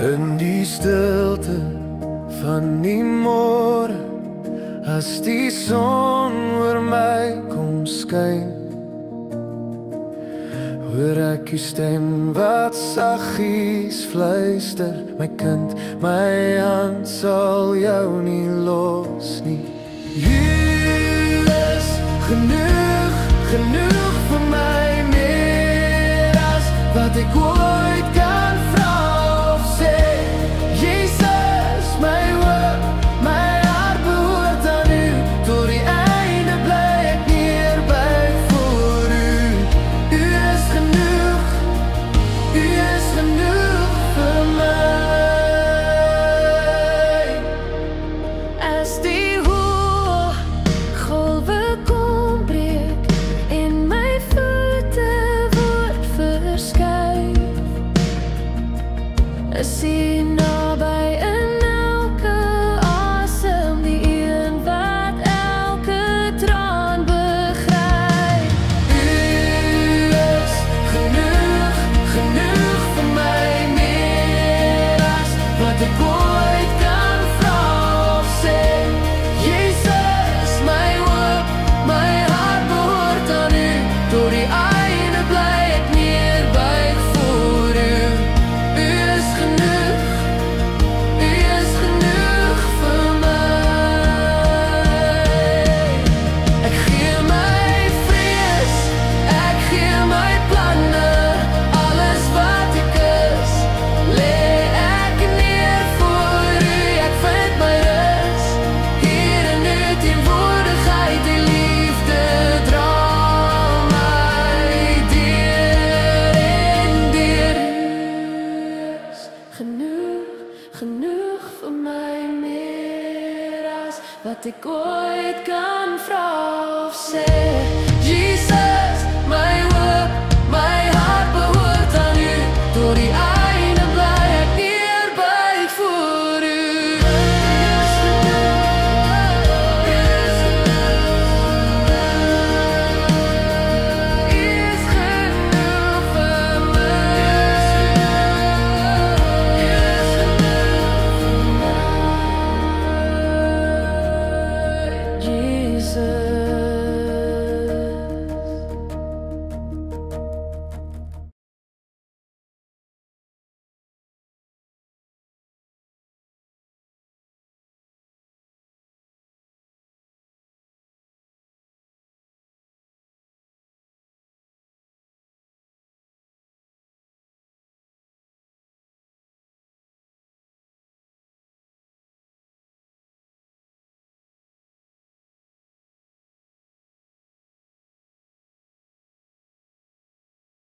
In die stilte van die môre, as die son oor my kom skyn, hoor ek die stem wat saggies fluister, my kind, my hand sal jou nie los nie. U is genoeg, genoeg vir my, meer as wat ek ooit kan vra of sê. Jesus, my hoop, my hart behoort aan u, tot die einde bly ek neerbuig voor u. U is genoeg vir my. As die hoë golwe kom breek en my voete word verskuif, is u naby in elke asem, die een wat elke traan begryp. U is genoeg, genoeg vir my, meer as wat ek ooit kan vra of sê. Jesus, my hoop, my hart behoort aan u, tot die einde bly ek neerbuig voor u. U is genoeg vir my. Ek gee my vrees, ek gee my planne, alles wat ek is, lê ek neer voor u. Ek vind my rus hier in u teenwoordigheid, die liefde dra my deur en deur. Genoeg, genoeg vir my, meer as wat ek ooit kan vra of sê. Jesus, my